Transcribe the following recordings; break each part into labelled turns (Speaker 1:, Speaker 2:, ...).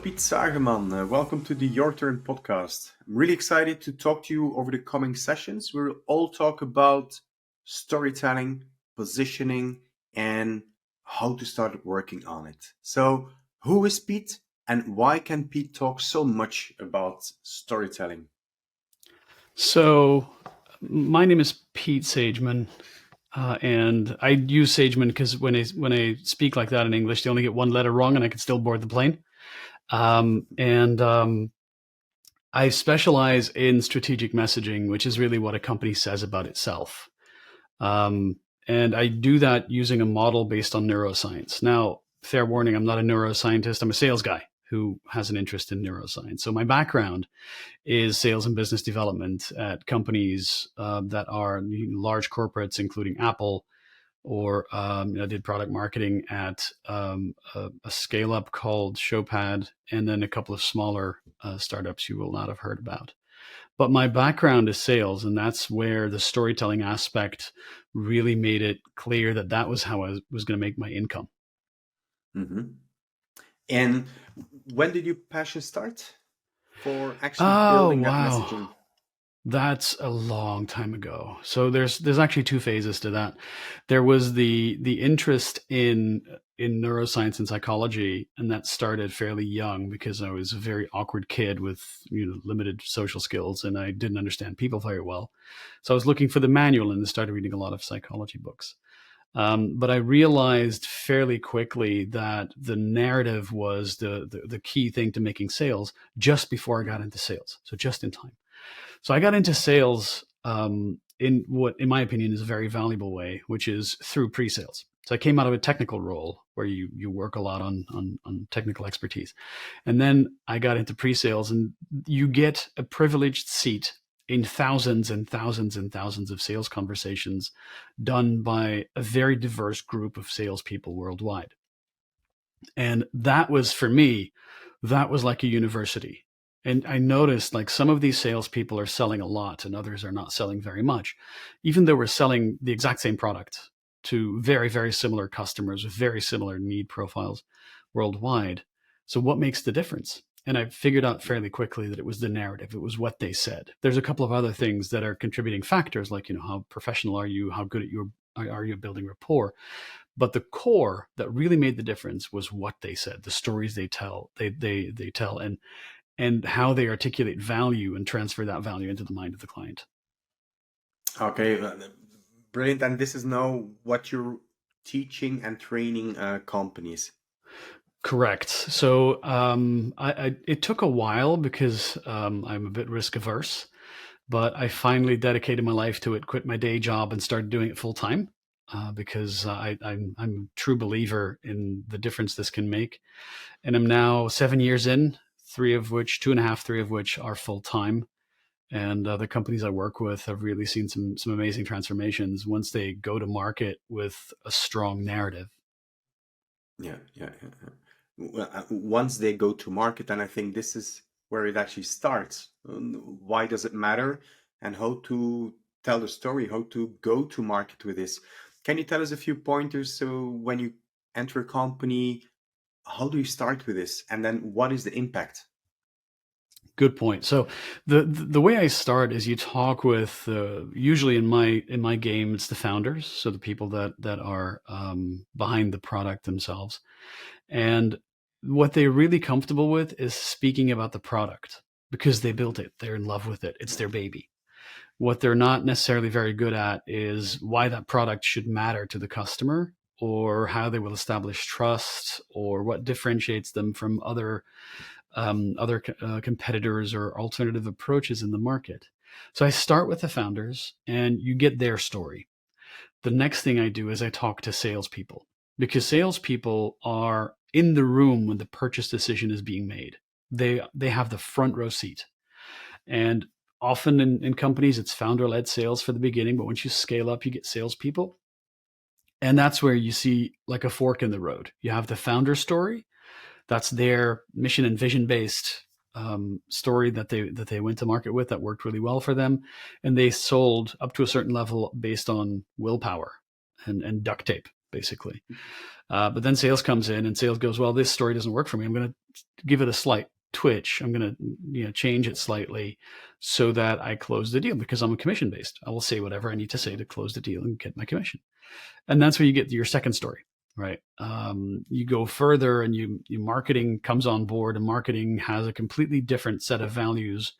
Speaker 1: Piet Saegeman. Welcome to the Your Turn podcast. I'm really excited to talk to you over the coming sessions. We'll all talk about storytelling, positioning, and how to start working on it. So, who is Piet and why can Piet talk so much about storytelling?
Speaker 2: So, my name is Piet Saegeman, and I use Sageman because when I speak like that in English, they only get one letter wrong, and I can still board the plane. And I specialize in strategic messaging, which is really what a company says about itself. Um, and I do that using a model based on neuroscience. Now, fair warning, I'm not a neuroscientist. I'm a sales guy who has an interest in neuroscience. So my background is sales and business development at companies that are large corporates, including Apple, or I did product marketing at a scale up called Showpad, and then a couple of smaller startups you will not have heard about. But my background is sales, and that's where the storytelling aspect really made it clear that that was how I was going to make my income.
Speaker 1: Mm-hmm. And when did your passion start for actually
Speaker 2: Oh,
Speaker 1: building that
Speaker 2: wow.
Speaker 1: messaging?
Speaker 2: That's a long time ago. So there's actually two phases to that. There was the interest in neuroscience and psychology, and that started fairly young because I was a very awkward kid with limited social skills, and I didn't understand people very well. So I was looking for the manual and started reading a lot of psychology books. But I realized fairly quickly that the narrative was the key thing to making sales just before I got into sales. So just in time. So I got into sales in what, in my opinion, is a very valuable way, which is through pre-sales. So I came out of a technical role where you work a lot on technical expertise. And then I got into pre-sales, and you get a privileged seat in thousands and thousands and thousands of sales conversations done by a very diverse group of salespeople worldwide. And that was, for me, that was like a university. And I noticed like some of these salespeople are selling a lot and others are not selling very much, even though we're selling the exact same product to very, very similar customers with very similar need profiles worldwide. So what makes the difference? And I figured out fairly quickly that it was the narrative. It was what they said. There's a couple of other things that are contributing factors, like, how professional are you? How good at your are you at building rapport? But the core that really made the difference was what they said, the stories they tell, and how they articulate value and transfer that value into the mind of the client.
Speaker 1: Okay, brilliant. And this is now what you're teaching and training companies.
Speaker 2: Correct. So it took a while because I'm a bit risk averse, but I finally dedicated my life to it, quit my day job, and started doing it full time. Because I'm a true believer in the difference this can make. And I'm now 7 years in, three of which, two and a half, three of which are full time. And the companies I work with have really seen some amazing transformations once they go to market with a strong narrative.
Speaker 1: Yeah. Well, once they go to market, and I think this is where it actually starts. Why does it matter, and how to tell the story, how to go to market with this? Can you tell us a few pointers? So when you enter a company, how do you start with this, and then what is the impact?
Speaker 2: Good point. So the way I start is you talk with usually in my game it's the founders, so the people that are behind the product themselves, and what they're really comfortable with is speaking about the product because they built it, they're in love with it, it's their baby. What they're not necessarily very good at is why that product should matter to the customer, or how they will establish trust, or what differentiates them from other competitors or alternative approaches in the market. So I start with the founders and you get their story. The next thing I do is I talk to salespeople, because salespeople are in the room when the purchase decision is being made. They have the front row seat. And often in companies, it's founder-led sales for the beginning, but once you scale up, you get salespeople. And that's where you see like a fork in the road. You have the founder story. That's their mission and vision based story that they went to market with, that worked really well for them, and they sold up to a certain level based on willpower and duct tape. basically. But then sales comes in and sales goes, well, this story doesn't work for me. I'm going to give it a slight twitch. I'm going to change it slightly so that I close the deal, because I'm a commission based. I will say whatever I need to say to close the deal and get my commission. And that's where you get your second story, right? You go further and your marketing comes on board, and marketing has a completely different set of values,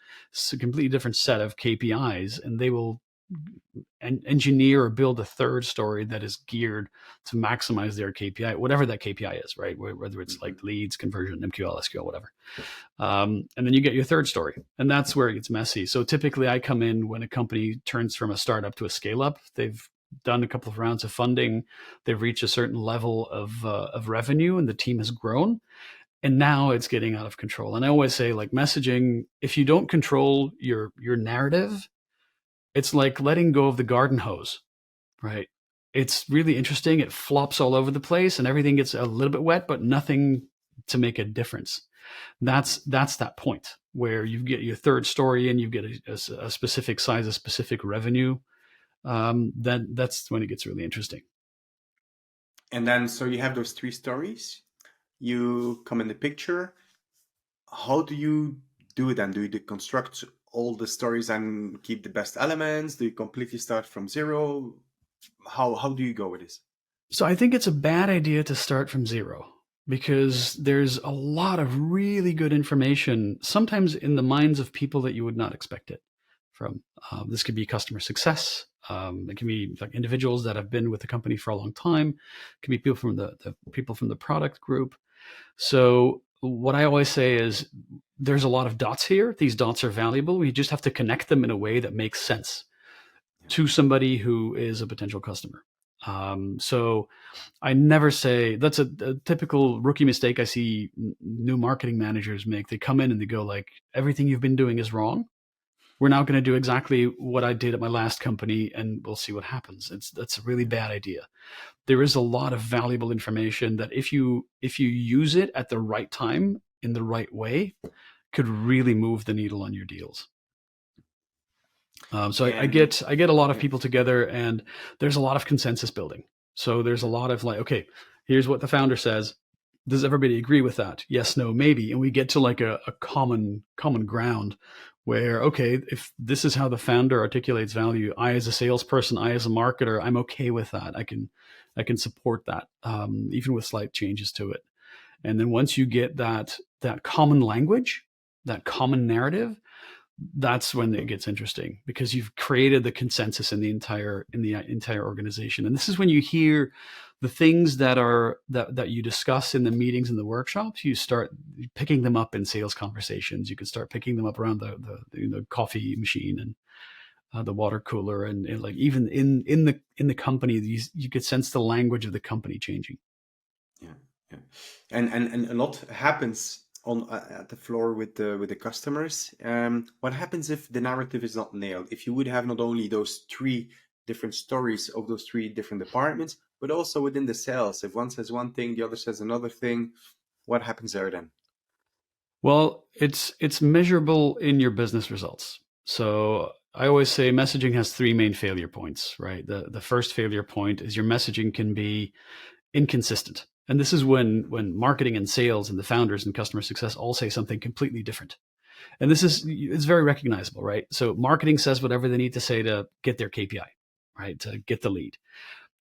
Speaker 2: a completely different set of KPIs, and they will engineer or build a third story that is geared to maximize their KPI, whatever that KPI is, right? Whether it's like leads, conversion, MQL, SQL, whatever. And then you get your third story, and that's where it gets messy. So typically I come in when a company turns from a startup to a scale up. They've done a couple of rounds of funding. They've reached a certain level of revenue, and the team has grown. And now it's getting out of control. And I always say, like, messaging, if you don't control your narrative, it's like letting go of the garden hose, right? It's really interesting. It flops all over the place and everything gets a little bit wet, but nothing to make a difference. That's that point where you get your third story and you get a specific size, a specific revenue. That's when it gets really interesting.
Speaker 1: And then, so you have those three stories, you come in the picture. How do you do it then? Do you deconstruct all the stories and keep the best elements? Do you completely start from zero? How do you go with this?
Speaker 2: So I think it's a bad idea to start from zero, because there's a lot of really good information, sometimes in the minds of people that you would not expect it from. This could be customer success. It can be like individuals that have been with the company for a long time. It can be people from the people from the product group. So what I always say is there's a lot of dots here. These dots are valuable. We just have to connect them in a way that makes sense to somebody who is a potential customer. So I never say, that's a typical rookie mistake I see new marketing managers make. They come in and they go like, everything you've been doing is wrong. We're now going to do exactly what I did at my last company and we'll see what happens. That's a really bad idea. There is a lot of valuable information that if you use it at the right time in the right way, could really move the needle on your deals. So I get a lot of people together, and there's a lot of consensus building. So there's a lot of like, okay, here's what the founder says. Does everybody agree with that? Yes, no, maybe. And we get to like a common ground where, okay, if this is how the founder articulates value, I as a salesperson, I as a marketer, I'm okay with that. I can support that, even with slight changes to it. And then once you get that common language, that common narrative, that's when it gets interesting, because you've created the consensus in the entire organization. And this is when you hear the things that you discuss in the meetings and the workshops, you start picking them up in sales conversations. You can start picking them up around the coffee machine and the water cooler, and like even in the company, you could sense the language of the company changing.
Speaker 1: Yeah. And a lot happens on at the floor with the customers. What happens if the narrative is not nailed? If you would have not only those three different stories of those three different departments, but also within the sales, if one says one thing, the other says another thing, what happens there then?
Speaker 2: Well, it's measurable in your business results. So I always say messaging has three main failure points, right? The first failure point is your messaging can be inconsistent. And this is when marketing and sales and the founders and customer success all say something completely different. And it's very recognizable, right? So marketing says whatever they need to say to get their KPI, right? To get the lead.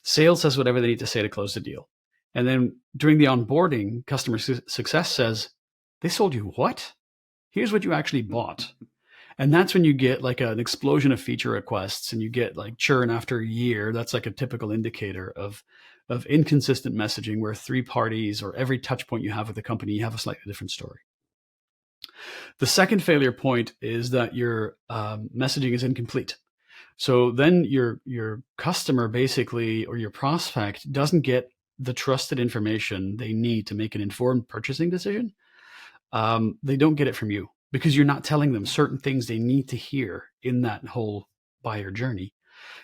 Speaker 2: Sales says whatever they need to say to close the deal. And then during the onboarding, customer success says, they sold you what? Here's what you actually bought. And that's when you get like an explosion of feature requests and you get like churn after a year. That's like a typical indicator of inconsistent messaging, where three parties or every touch point you have with the company, you have a slightly different story. The second failure point is that your messaging is incomplete. So then your customer basically, or your prospect, doesn't get the trusted information they need to make an informed purchasing decision. They don't get it from you because you're not telling them certain things they need to hear in that whole buyer journey.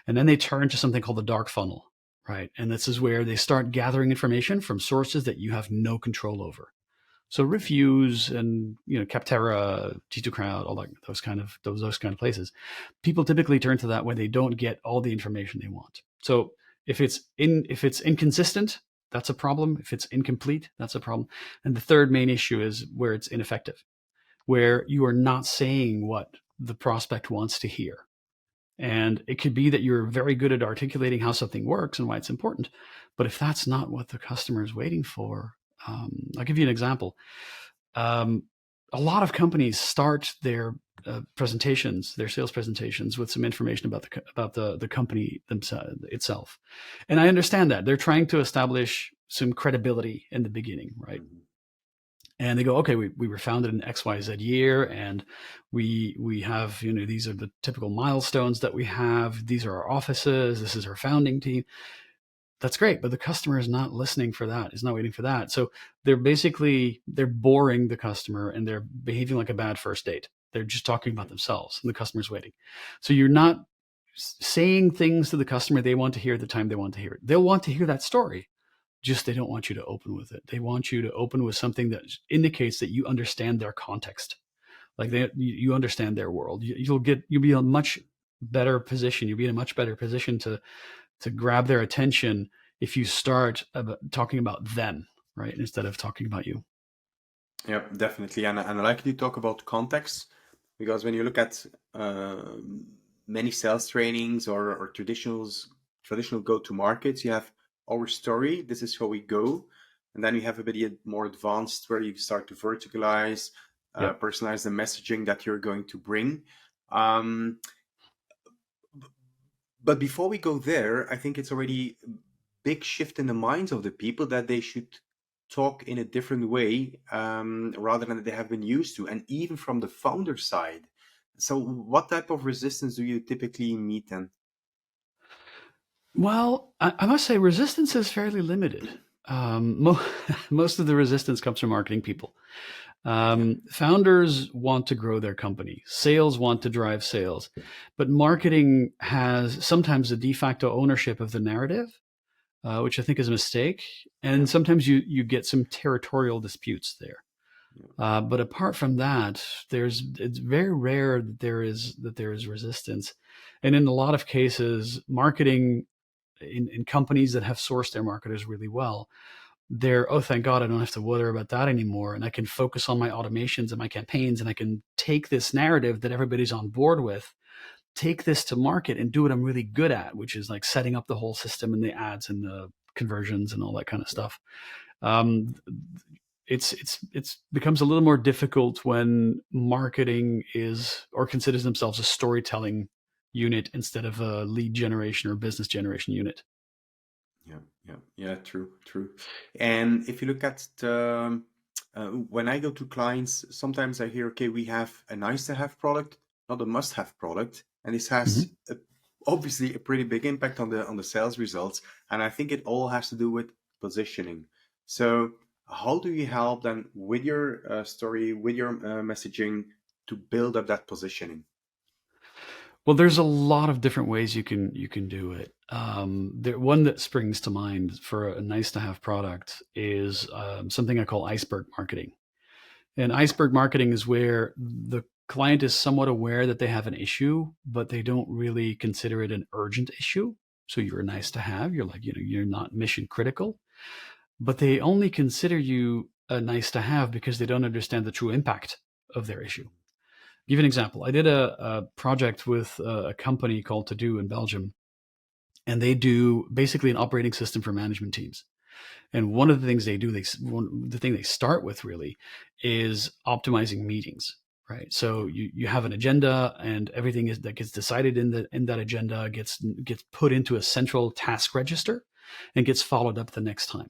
Speaker 2: And then they turn to something called the dark funnel, right? And this is where they start gathering information from sources that you have no control over. So reviews and, Capterra, G2 Crowd, all that, those kind of places. People typically turn to that when they don't get all the information they want. So If it's inconsistent, that's a problem. If it's incomplete, that's a problem. And the third main issue is where it's ineffective, where you are not saying what the prospect wants to hear. And it could be that you're very good at articulating how something works and why it's important. But if that's not what the customer is waiting for, I'll give you an example. Um, a lot of companies start their presentations, their sales presentations, with some information about the company itself. And I understand that they're trying to establish some credibility in the beginning, right?
Speaker 1: Mhm.
Speaker 2: And they go, okay, we were founded in XYZ year, and we have, these are the typical milestones that we have. These are our offices. This is our founding team. That's great, but the customer is not listening for that. Is not waiting for that. So they're boring the customer, and they're behaving like a bad first date. They're just talking about themselves, and the customer's waiting. So you're not saying things to the customer they want to hear at the time they want to hear it. They'll want to hear that story, just they don't want you to open with it. They want you to open with something that indicates that you understand their context, like you understand their world. You'll be in a much better position. You'll be in a much better position to grab their attention if you start talking about them, right, instead of talking about you.
Speaker 1: Yeah, definitely. And I like you talk about context, because when you look at many sales trainings or traditional go-to-markets, you have our story. This is how we go. And then you have a bit more advanced where you start to verticalize,
Speaker 2: Yep.
Speaker 1: personalize the messaging that you're going to bring. Um, but before we go there, I think it's already a big shift in the minds of the people that they should talk in a different way, rather than they have been used to, and even from the founder side. So what type of resistance do you typically meet then?
Speaker 2: Well, I must say resistance is fairly limited. Most of the resistance comes from marketing people.
Speaker 1: Yeah.
Speaker 2: Founders want to grow their company. Sales want to drive sales, but marketing has sometimes a de facto ownership of the narrative, which I think is a mistake.
Speaker 1: Yeah.
Speaker 2: And sometimes you get some territorial disputes there.
Speaker 1: Yeah.
Speaker 2: But apart from that, it's very rare that there is resistance. And in a lot of cases, marketing in companies that have sourced their marketers really well, they're, oh, thank God I don't have to worry about that anymore. And I can focus on my automations and my campaigns, and I can take this narrative that everybody's on board with, take this to market and do what I'm really good at, which is like setting up the whole system and the ads and the conversions and all that kind of stuff. Um, it's becomes a little more difficult when marketing is or considers themselves a storytelling unit instead of a lead generation or business generation unit.
Speaker 1: Yeah, true. And if you look at when I go to clients, sometimes I hear, okay, we have a nice to have product, not a must have product, and this has
Speaker 2: Mm-hmm.
Speaker 1: obviously a pretty big impact on the sales results. And I think it all has to do with positioning. So how do you help them with your story, with your messaging, to build up that positioning?
Speaker 2: Well, there's a lot of different ways you can do it. One that springs to mind for a nice to have product is something I call iceberg marketing. And iceberg marketing is where the client is somewhat aware that they have an issue, but they don't really consider it an urgent issue. So you're nice to have. You're like, you're not mission critical, but they only consider you a nice to have because they don't understand the true impact of their issue. Give you an example. I did a project with a company called To Do in Belgium, and they do basically an operating system for management teams. And one of the things they do, the thing they start with really is optimizing meetings, right? So you have an agenda, and everything that gets decided in that agenda gets put into a central task register and gets followed up the next time.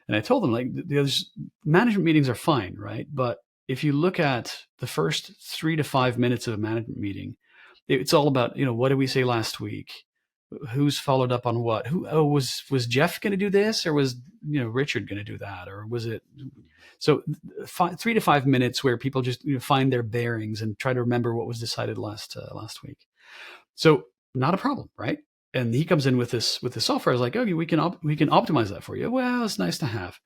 Speaker 2: And I told them, like, there's management meetings are fine, right? But if you look at the first 3 to 5 minutes of a management meeting, it's all about, what did we say last week? Who's followed up on what? Was Jeff going to do this, or was Richard going to do that, or was it? So 3 to 5 minutes where people just find their bearings and try to remember what was decided last week. So not a problem, right? And he comes in with this software. I was like, okay, we can optimize that for you. Well, it's nice to have.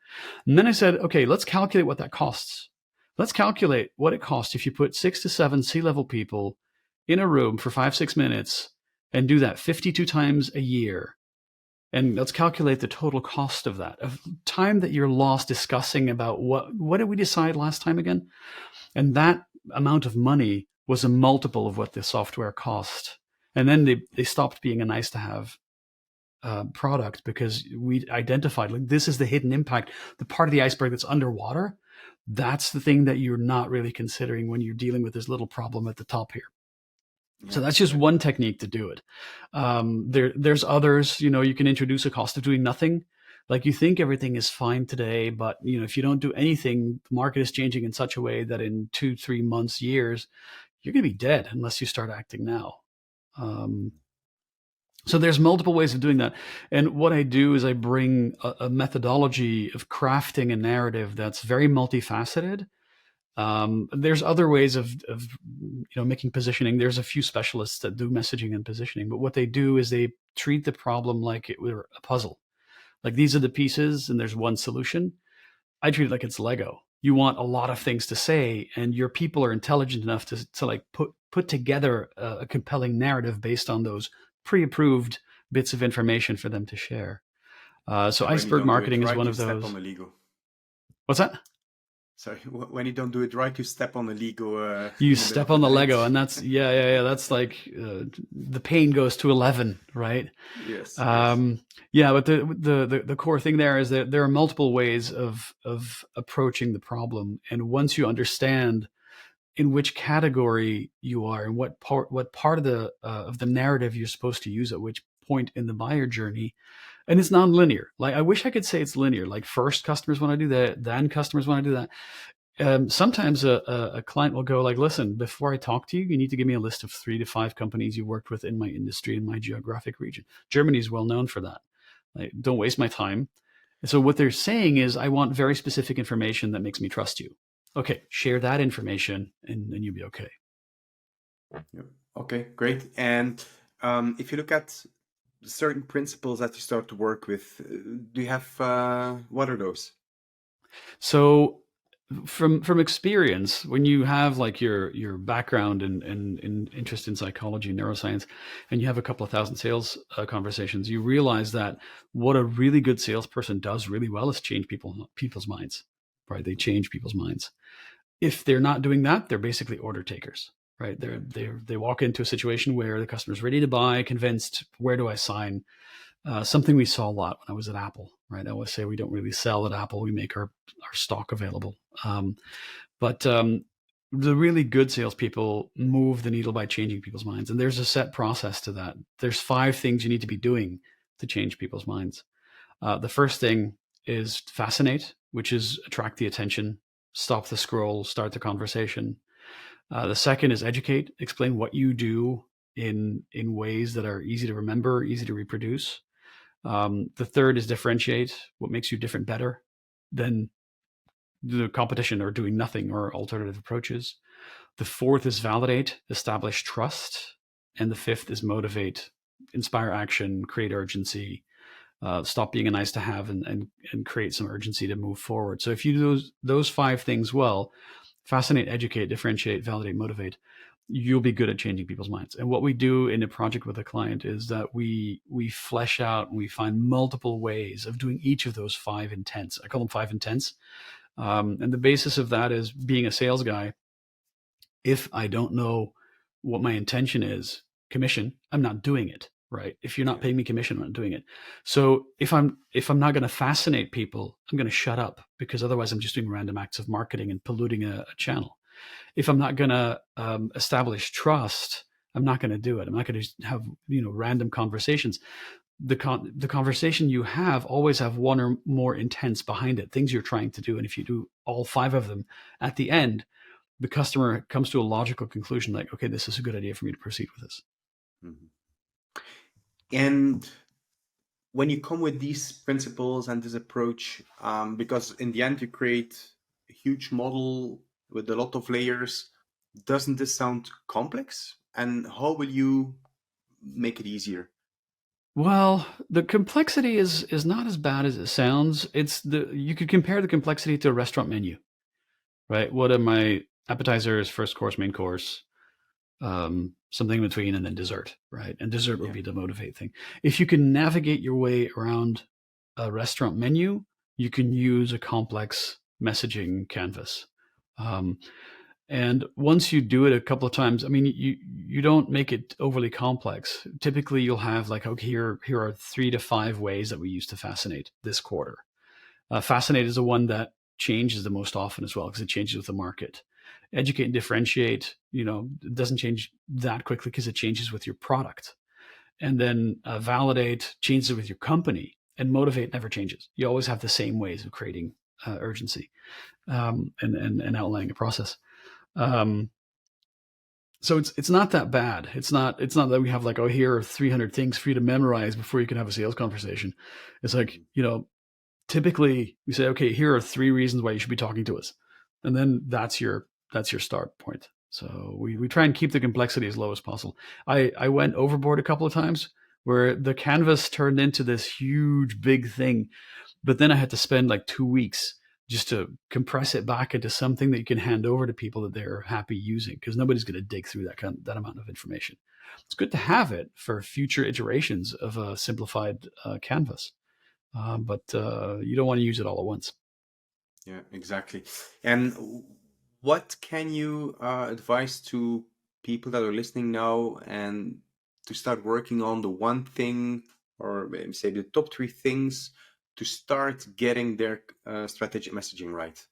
Speaker 2: And then I said, okay, let's calculate what that costs. Let's calculate what it costs if you put 6 to 7 C-level people in a room for 5-6 minutes and do that 52 times a year, and let's calculate the total cost of that, of time that you're lost discussing about what did we decide last time again? And that amount of money was a multiple of what the software cost. And then they stopped being a nice to have product, because we identified, like, this is the hidden impact, the part of the iceberg that's underwater. That's the thing that you're not really considering when you're dealing with this little problem at the top here. So that's just one technique to do it. There's others. You can introduce a cost of doing nothing. Like, you think everything is fine today, but if you don't do anything, the market is changing in such a way that in 2-3 months, years, you're going to be dead unless you start acting now. So there's multiple ways of doing that. And what I do is I bring a methodology of crafting a narrative that's very multifaceted. There's other ways of making positioning. There's a few specialists that do messaging and positioning, but what they do is they treat the problem like it were a puzzle. Like, these are the pieces and there's one solution. I treat it like it's Lego. You want a lot of things to say, and your people are intelligent enough to like put together a compelling narrative based on those pre-approved bits of information for them to share. So iceberg marketing is one of those.
Speaker 1: Step on the Lego.
Speaker 2: What's that?
Speaker 1: Sorry, when you don't do it right, you step on the Lego.
Speaker 2: You step on the Lego, and that's that's like the pain goes to 11, right?
Speaker 1: Yes.
Speaker 2: Yeah, but the core thing there is that there are multiple ways of approaching the problem, and once you understand in which category you are and what part of the narrative you're supposed to use at which point in the buyer journey. And it's non-linear. Like, I wish I could say it's linear. Like, first customers want to do that, then customers want to do that. Sometimes a client will go like, listen, before I talk to you, you need to give me a list of 3 to 5 companies you worked with in my industry, in my geographic region. Germany is well known for that. Like, don't waste my time. And so what they're saying is, I want very specific information that makes me trust you. Okay, share that information and you'll be okay.
Speaker 1: Okay, great. And if you look at certain principles that you start to work with, do you have, what are those?
Speaker 2: So from experience, when you have like your background and interest in psychology, neuroscience, and you have a couple of thousand sales conversations, you realize that what a really good salesperson does really well is change people's minds, right? They change people's minds. If they're not doing that, they're basically order takers, right? They walk into a situation where the customer's ready to buy, convinced, where do I sign? Something we saw a lot when I was at Apple, right? I always say we don't really sell at Apple. We make our stock available. But the really good salespeople move the needle by changing people's minds. And there's a set process to that. There's 5 things you need to be doing to change people's minds. The first thing is fascinate, which is attract the attention, stop the scroll, start the conversation. The second is educate, explain what you do in ways that are easy to remember, easy to reproduce. The third is differentiate, what makes you different, better than the competition or doing nothing or alternative approaches. The fourth is validate, establish trust. And the fifth is motivate, inspire action, create urgency, stop being a nice to have and create some urgency to move forward. So if you do those 5 things well, fascinate, educate, differentiate, validate, motivate, you'll be good at changing people's minds. And what we do in a project with a client is that we flesh out and we find multiple ways of doing each of those 5 intents. I call them 5 intents. And the basis of that is, being a sales guy, if I don't know what my intention is, commission, I'm not doing it, right? If you're not paying me commission, I'm not doing it. So if I'm not going to fascinate people, I'm going to shut up, because otherwise I'm just doing random acts of marketing and polluting a channel. If I'm not going to establish trust, I'm not going to do it. I'm not going to have random conversations. The conversation you have always have 1 or more intents behind it, things you're trying to do. And if you do all 5 of them, at the end, the customer comes to a logical conclusion, like, okay, this is a good idea for me to proceed with this.
Speaker 1: Mm-hmm. And when you come with these principles and this approach, because in the end you create a huge model with a lot of layers, doesn't this sound complex? And how will you make it easier?
Speaker 2: Well, the complexity is not as bad as it sounds. You could compare the complexity to a restaurant menu, right? What are my appetizers, first course, main course? something in between, and then dessert, right? And dessert would
Speaker 1: Yeah.
Speaker 2: be the motivate thing. If you can navigate your way around a restaurant menu, you can use a complex messaging canvas. Um, and once you do it a couple of times, I mean, you don't make it overly complex. Typically, you'll have like, okay, here are 3 to 5 ways that we use to fascinate this quarter. Fascinate is the one that changes the most often as well because it changes with the market. Educate and differentiate, it doesn't change that quickly because it changes with your product. And then validate changes with your company, and motivate never changes. You always have the same ways of creating urgency, and outlining a process. Um, so it's not that bad. It's not that we have like, oh, here are 300 things for you to memorize before you can have a sales conversation. It's like, typically we say, okay, here are 3 reasons why you should be talking to us, and then that's your start point. So we try and keep the complexity as low as possible. I went overboard a couple of times where the canvas turned into this huge big thing, but then I had to spend like 2 weeks just to compress it back into something that you can hand over to people that they're happy using, because nobody's going to dig through that amount of information. It's good to have it for future iterations of a simplified canvas, but you don't want to use it all at once.
Speaker 1: Yeah, exactly. And what can you advise to people that are listening now and to start working on the one thing, or maybe say the top 3 things to start getting their strategic messaging right?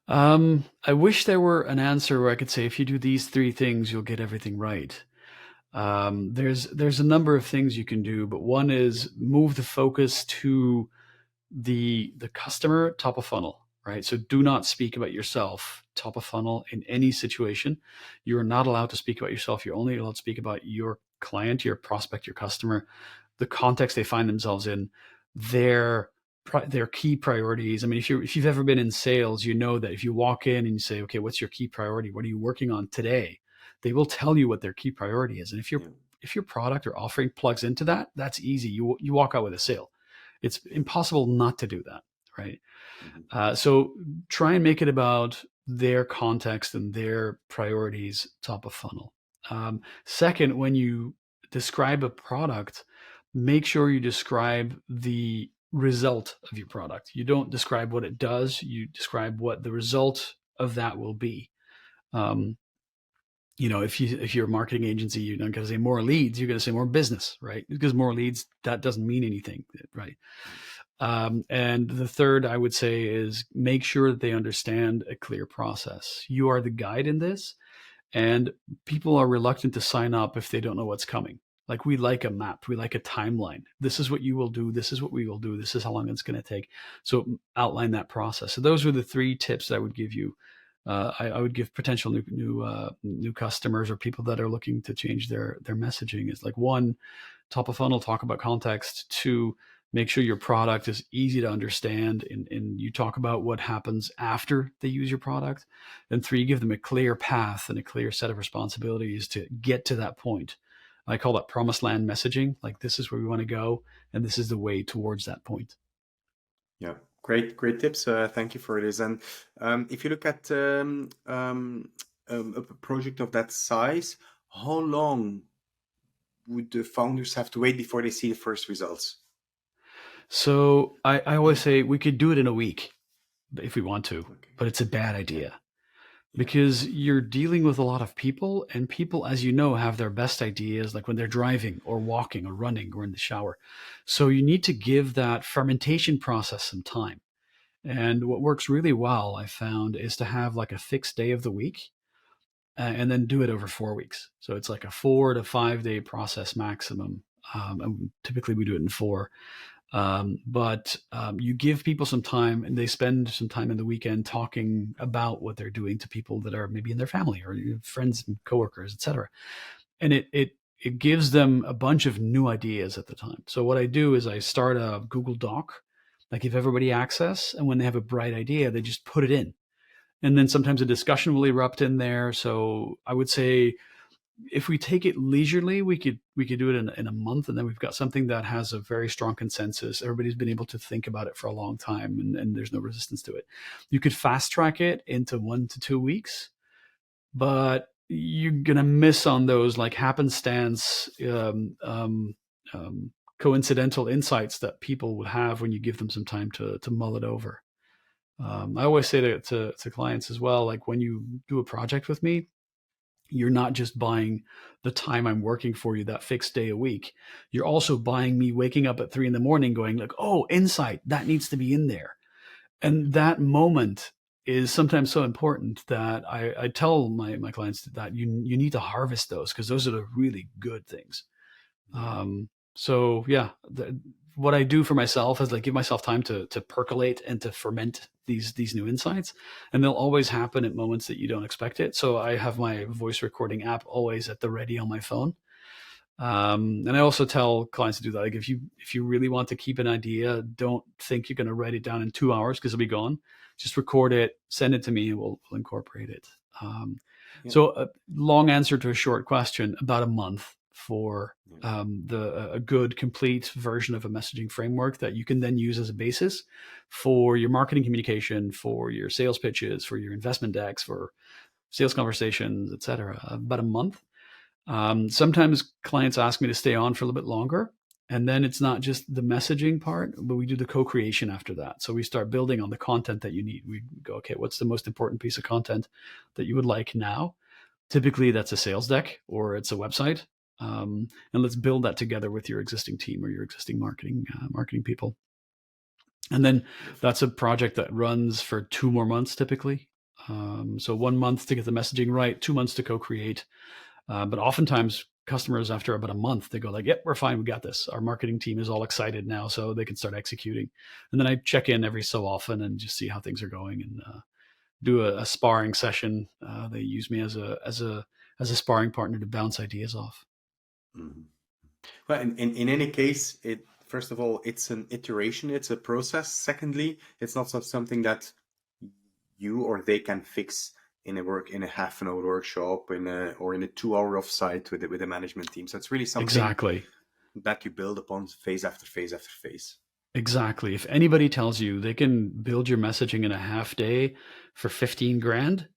Speaker 2: I wish there were an answer where I could say, if you do these 3 things, you'll get everything right. There's a number of things you can do, but one is move the focus to the customer top of funnel, right? So do not speak about yourself top of funnel in any situation. You are not allowed to speak about yourself. You're only allowed to speak about your client, your prospect, your customer, the context they find themselves in, their their key priorities. I mean, if you've ever been in sales, you know that if you walk in and you say, okay, what's your key priority? What are you working on today? They will tell you what their key priority is. And
Speaker 1: Yeah.
Speaker 2: if your product or offering plugs into that, that's easy. You walk out with a sale. It's impossible not to do that, right?
Speaker 1: Mhm.
Speaker 2: So try and make it about their context and their priorities top of funnel. Second, when you describe a product, make sure you describe the result of your product. You don't describe what it does, you describe what the result of that will be. Um, if you're a marketing agency, you're not going to say more leads, you're going to say more business, right? Because more leads, that doesn't mean anything, right? And the third I would say is make sure that they understand a clear process. You are the guide in this, and people are reluctant to sign up if they don't know what's coming. Like, we like a map, we like a timeline. This is what you will do, this is what we will do, this is how long it's going to take. So outline that process. So those are the 3 tips that I would give you. I would give potential new customers or people that are looking to change their messaging is like, 1, top of funnel, talk about context. 2, make sure your product is easy to understand, and you talk about what happens after they use your product. And 3, give them a clear path and a clear set of responsibilities to get to that point. I call that promised land messaging. Like, this is where we want to go, and this is the way towards that point.
Speaker 1: Yeah, great tips. Thank you for this. And if you look at a project of that size, how long would the founders have to wait before they see the first results?
Speaker 2: So I always say we could do it in a week if we want to,
Speaker 1: Okay.
Speaker 2: but it's a bad
Speaker 1: Yeah.
Speaker 2: idea.
Speaker 1: Yeah.
Speaker 2: Because you're dealing with a lot of people, and people, as you know, have their best ideas like when they're driving or walking or running or in the shower. So you need to give that fermentation process some time. And what works really well, I found, is to have like a fixed day of the week, and then do it over 4 weeks. So it's like a 4 to 5 day process maximum. And typically we do it in 4. But you give people some time, and they spend some time in the weekend talking about what they're doing to people that are maybe in their family or friends and coworkers, etc. And it gives them a bunch of new ideas at the time. So what I do is I start a Google Doc, I give everybody access, and when they have a bright idea, they just put it in. And then sometimes a discussion will erupt in there. So I would say, if we take it leisurely, we could do it in a month, and then we've got something that has a very strong consensus. Everybody's been able to think about it for a long time, and there's no resistance to it. You could fast track it into 1 to 2 weeks, but you're gonna miss on those like happenstance, coincidental insights that people will have when you give them some time to mull it over. I always say to clients as well, like when you do a project with me, you're not just buying the time I'm working for you, that fixed day a week. You're also buying me waking up at 3 a.m. going like, oh, insight, that needs to be in there. And that moment is sometimes so important that I tell my clients that you need to harvest those because those are the really good things. So yeah, what I do for myself is like give myself time to percolate and to ferment these new insights, and they'll always happen at moments that you don't expect it. So I have my voice recording app always at the ready on my phone. And I also tell clients to do that. Like if you really want to keep an idea, don't think you're going to write it down in 2 hours because it'll be gone. Just record it, send it to me, and we'll incorporate it.
Speaker 1: Yeah.
Speaker 2: So a long answer to a short question: about a month for
Speaker 1: Yeah.
Speaker 2: a good complete version of a messaging framework that you can then use as a basis for your marketing communication, for your sales pitches, for your investment decks, for sales conversations, etc. About a month. Sometimes clients ask me to stay on for a little bit longer. And then it's not just the messaging part, but we do the co-creation after that. So we start building on the content that you need. We go, okay, what's the most important piece of content that you would like now? Typically, that's a sales deck or it's a website. And let's build that together with your existing team or your existing marketing people. And then that's a project that runs for 2 more months typically. So 1 month to get the messaging right, 2 months to co-create, but oftentimes customers after about a month, they go like, yep, we're fine. We got this. Our marketing team is all excited now, so they can start executing. And then I check in every so often and just see how things are going and do a sparring session. They use me as a sparring partner to bounce ideas off.
Speaker 1: Mm-hmm. Well, in any case, first of all, it's an iteration, it's a process. Secondly, it's not something that you or they can fix in a half an hour workshop or in a 2 hour offsite with the management team. So it's really something
Speaker 2: Exactly.
Speaker 1: that you build upon phase after phase after phase.
Speaker 2: Exactly. If anybody tells you they can build your messaging in a half day for 15 grand,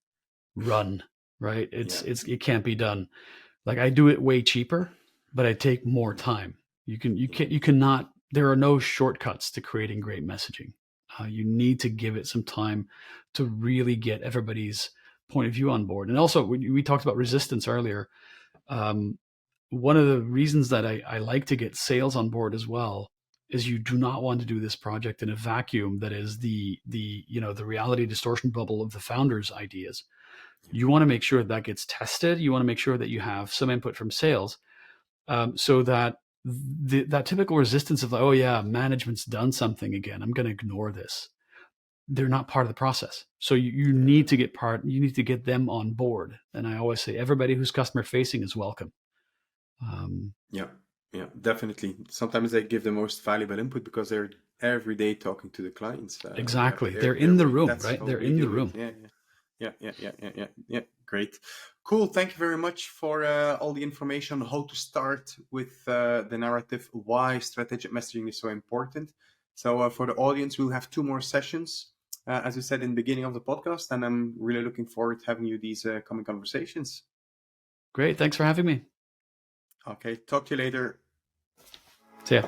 Speaker 2: run, right?
Speaker 1: Yeah.
Speaker 2: It can't be done. Like I do it way cheaper, but I take more time. You cannot, there are no shortcuts to creating great messaging. You need to give it some time to really get everybody's point of view on board. And also, we talked about resistance earlier. Um, One of the reasons that I like to get sales on board as well is you do not want to do this project in a vacuum that is the reality distortion bubble of the founders' ideas. You want to make sure that gets tested. You want to make sure that you have some input from sales, so that that typical resistance of, oh yeah, management's done something again, I'm going to ignore this. They're not part of the process. So you need to you need to get them on board. And I always say everybody who's customer facing is welcome.
Speaker 1: Yeah, yeah, definitely. Sometimes they give the most valuable input because they're every day talking to the clients.
Speaker 2: Exactly. They're in the room,
Speaker 1: That's
Speaker 2: right?
Speaker 1: how
Speaker 2: They're
Speaker 1: we
Speaker 2: in the
Speaker 1: do it.
Speaker 2: room.
Speaker 1: Yeah, yeah, yeah, yeah, yeah, yeah, yeah. Great, cool. Thank you very much for all the information on how to start with the narrative, why strategic messaging is so important. So for the audience, we'll have 2 more sessions, as we said in the beginning of the podcast, and I'm really looking forward to having you these coming conversations.
Speaker 2: Great. Thanks for having me.
Speaker 1: Okay, talk to you later.
Speaker 2: See ya.